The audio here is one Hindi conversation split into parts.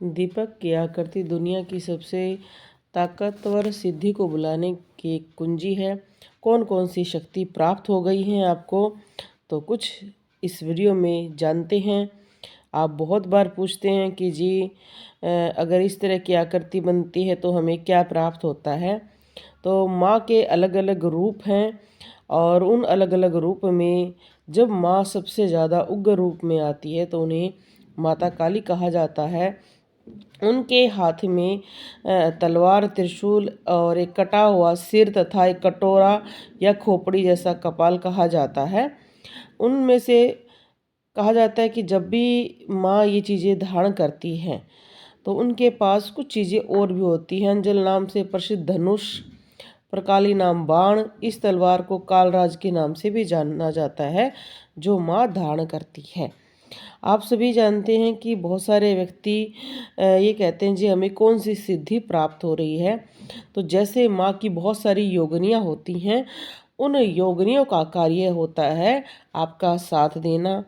दीपक की आकृति दुनिया की सबसे ताकतवर सिद्धि को बुलाने की एक कुंजी है। कौन कौन सी शक्ति प्राप्त हो गई है आपको, तो कुछ इस वीडियो में जानते हैं। आप बहुत बार पूछते हैं कि जी अगर इस तरह की आकृति बनती है तो हमें क्या प्राप्त होता है। तो माँ के अलग अलग रूप हैं और उन अलग अलग रूप में जब माँ सबसे ज़्यादा उग्र रूप में आती है तो उन्हें माता काली कहा जाता है। उनके हाथ में तलवार, त्रिशूल और एक कटा हुआ सिर तथा एक कटोरा या खोपड़ी जैसा कपाल कहा जाता है। उनमें से कहा जाता है कि जब भी माँ ये चीज़ें धारण करती हैं तो उनके पास कुछ चीज़ें और भी होती हैं। अंजल नाम से प्रसिद्ध धनुष, प्रकाली नाम बाण, इस तलवार को कालराज के नाम से भी जाना जाता है जो माँ धारण करती है। आप सभी जानते हैं कि बहुत सारे व्यक्ति ये कहते हैं जी हमें कौन सी सिद्धि प्राप्त हो रही है। तो जैसे माँ की बहुत सारी योगिनियाँ होती हैं, उन योगिनियों का कार्य होता है आपका साथ देना,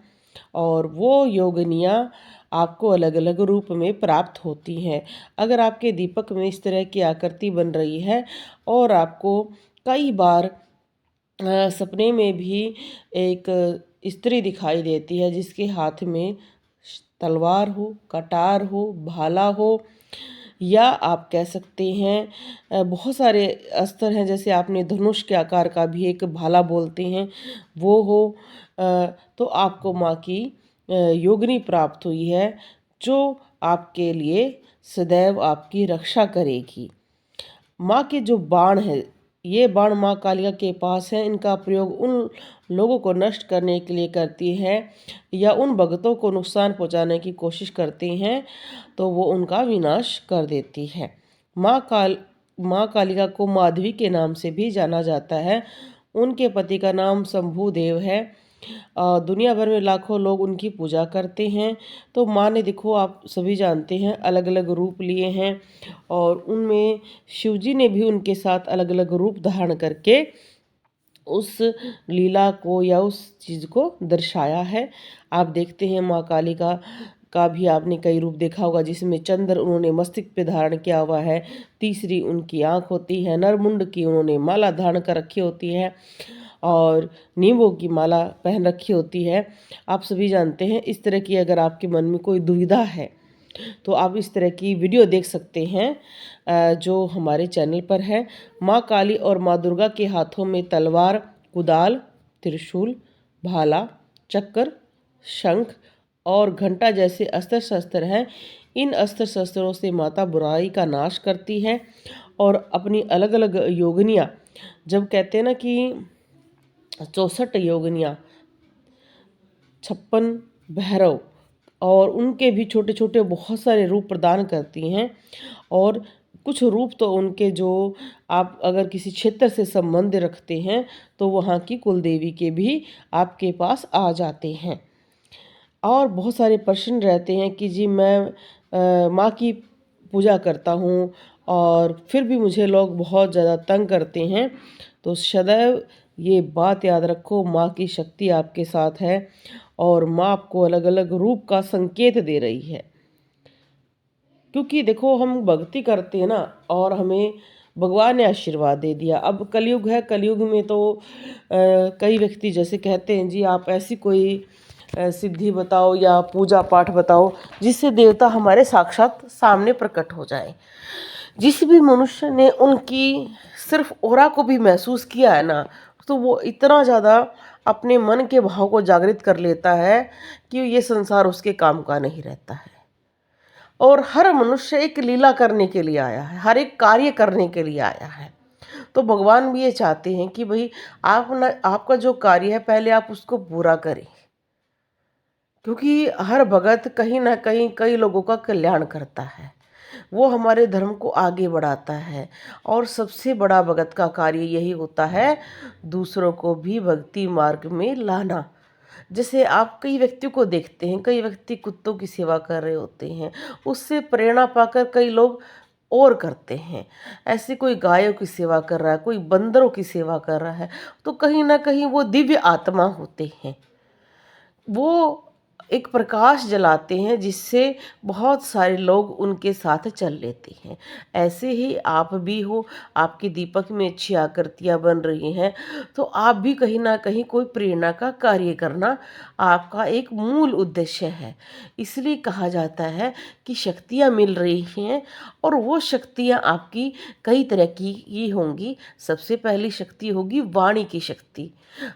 और वो योगिनियाँ आपको अलग अलग रूप में प्राप्त होती हैं। अगर आपके दीपक में इस तरह की आकृति बन रही है और आपको कई बार सपने में भी एक स्त्री दिखाई देती है जिसके हाथ में तलवार हो, कटार हो, भाला हो, या आप कह सकते हैं बहुत सारे अस्त्र हैं, जैसे आपने धनुष के आकार का भी एक भाला बोलते हैं वो हो, तो आपको माँ की योगिनी प्राप्त हुई है जो आपके लिए सदैव आपकी रक्षा करेगी। माँ के जो बाण है, ये बाण माँ कालिका के पास है। इनका प्रयोग उन लोगों को नष्ट करने के लिए करती है या उन भक्तों को नुकसान पहुँचाने की कोशिश करती हैं तो वो उनका विनाश कर देती है। माँ कालिका को माधवी के नाम से भी जाना जाता है। उनके पति का नाम शंभु देव है। दुनिया भर में लाखों लोग उनकी पूजा करते हैं। तो माँ ने, देखो आप सभी जानते हैं, अलग अलग रूप लिए हैं और उनमें शिवजी ने भी उनके साथ अलग अलग रूप धारण करके उस लीला को या उस चीज़ को दर्शाया है। आप देखते हैं माँ कालिका का भी आपने कई रूप देखा होगा जिसमें चंद्र उन्होंने मस्तिष्क पे धारण किया हुआ है, तीसरी उनकी आँख होती है, नरमुंड की उन्होंने माला धारण कर रखी होती है और नींबू की माला पहन रखी होती है। आप सभी जानते हैं। इस तरह की अगर आपके मन में कोई दुविधा है तो आप इस तरह की वीडियो देख सकते हैं जो हमारे चैनल पर है। माँ काली और माँ दुर्गा के हाथों में तलवार, कुदाल, त्रिशूल, भाला, चक्र, शंख और घंटा जैसे अस्त्र शस्त्र हैं। इन अस्त्र शस्त्रों से माता बुराई का नाश करती है और अपनी अलग अलग योगिनियाँ, जब कहते हैं ना कि 64 योगिनियाँ, 56 भैरव, और उनके भी छोटे छोटे बहुत सारे रूप प्रदान करती हैं। और कुछ रूप तो उनके जो आप अगर किसी क्षेत्र से संबंध रखते हैं तो वहाँ की कुल देवी के भी आपके पास आ जाते हैं। और बहुत सारे प्रश्न रहते हैं कि जी मैं माँ की पूजा करता हूँ और फिर भी मुझे लोग बहुत ज़्यादा तंग करते हैं। तो सदैव ये बात याद रखो, माँ की शक्ति आपके साथ है और माँ आपको अलग अलग रूप का संकेत दे रही है। क्योंकि देखो हम भक्ति करते हैं ना और हमें भगवान ने आशीर्वाद दे दिया। अब कलयुग है, कलयुग में तो कई व्यक्ति जैसे कहते हैं जी आप ऐसी कोई सिद्धि बताओ या पूजा पाठ बताओ जिससे देवता हमारे साक्षात सामने प्रकट हो जाए। जिस भी मनुष्य ने उनकी सिर्फ ऑरा को भी महसूस किया है ना, तो वो इतना ज़्यादा अपने मन के भाव को जागृत कर लेता है कि ये संसार उसके काम का नहीं रहता है। और हर मनुष्य एक लीला करने के लिए आया है, हर एक कार्य करने के लिए आया है। तो भगवान भी ये चाहते हैं कि भाई आप न, आपका जो कार्य है पहले आप उसको पूरा करें, क्योंकि हर भगत कहीं ना कहीं कई लोगों का कल्याण करता है, वो हमारे धर्म को आगे बढ़ाता है। और सबसे बड़ा भगत का कार्य यही होता है, दूसरों को भी भक्ति मार्ग में लाना। जैसे आप कई व्यक्तियों को देखते हैं, कई व्यक्ति कुत्तों की सेवा कर रहे होते हैं, उससे प्रेरणा पाकर कई लोग और करते हैं। ऐसे कोई गायों की सेवा कर रहा है, कोई बंदरों की सेवा कर रहा है, तो कहीं ना कहीं वो दिव्य आत्मा होते हैं। वो एक प्रकाश जलाते हैं जिससे बहुत सारे लोग उनके साथ चल लेते हैं। ऐसे ही आप भी हो, आपके दीपक में अच्छी आकृतियाँ बन रही हैं, तो आप भी कहीं न कहीं कोई प्रेरणा का कार्य करना आपका एक मूल उद्देश्य है। इसलिए कहा जाता है कि शक्तियाँ मिल रही हैं और वो शक्तियाँ आपकी कई तरह की होंगी। सबसे पहली शक्ति होगी वाणी की शक्ति।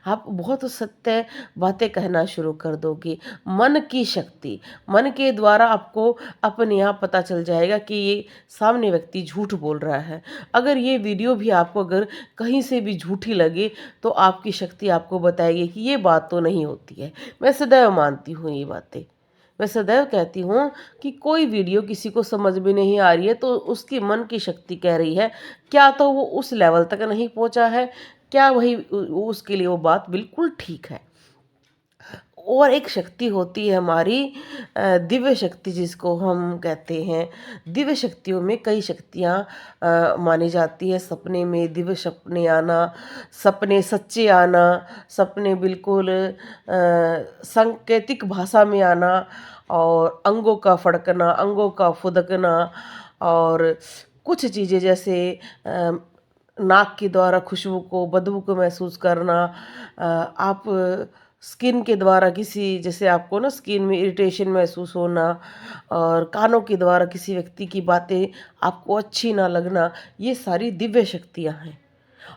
आप बहुत सत्य बातें कहना शुरू कर दोगे। मन की शक्ति, मन के द्वारा आपको अपने आप पता चल जाएगा कि ये सामने व्यक्ति झूठ बोल रहा है। अगर ये वीडियो भी आपको अगर कहीं से भी झूठी लगे, तो आपकी शक्ति आपको बताएगी कि ये बात तो नहीं होती है। मैं सदैव मानती हूँ ये बातें। मैं सदैव कहती हूँ कि कोई वीडियो किसी को समझ में नहीं आ रही है तो उसकी मन की शक्ति कह रही है, क्या तो वो उस लेवल तक नहीं पहुँचा है, क्या वही उसके लिए वो बात बिल्कुल ठीक है। और एक शक्ति होती है हमारी दिव्य शक्ति जिसको हम कहते हैं। दिव्य शक्तियों में कई शक्तियाँ मानी जाती है। सपने में दिव्य सपने आना, सपने सच्चे आना, सपने बिल्कुल सांकेतिक भाषा में आना और अंगों का फड़कना, अंगों का फुदकना और कुछ चीज़ें जैसे अ, नाक के द्वारा खुशबू को, बदबू को महसूस करना, आप स्किन के द्वारा किसी जैसे आपको ना स्किन में इरिटेशन महसूस होना और कानों के द्वारा किसी व्यक्ति की बातें आपको अच्छी ना लगना, ये सारी दिव्य शक्तियाँ हैं।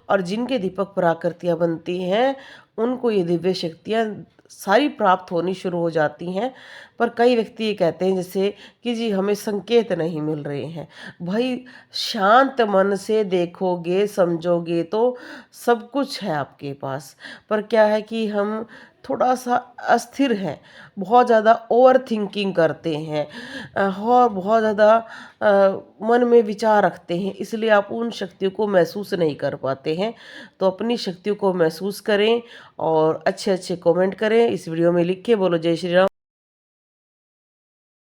और जिनके दीपक पर आकृतियाँ बनती हैं, उनको ये दिव्य शक्तियाँ सारी प्राप्त होनी शुरू हो जाती हैं। पर कई व्यक्ति ये कहते हैं जैसे कि जी हमें संकेत नहीं मिल रहे हैं। भाई शांत मन से देखोगे, समझोगे तो सब कुछ है आपके पास। पर क्या है कि हम थोड़ा-सा अस्थिर हैं, बहुत ज़्यादा ओवरथिंकिंग करते हैं और बहुत ज़्यादा मन में विचार रखते हैं, इसलिए आप उन शक्तियों को महसूस नहीं कर पाते हैं। तो अपनी शक्तियों को महसूस करें और अच्छे-अच्छे कमेंट करें, इस वीडियो में लिख के बोलो जय श्री राम।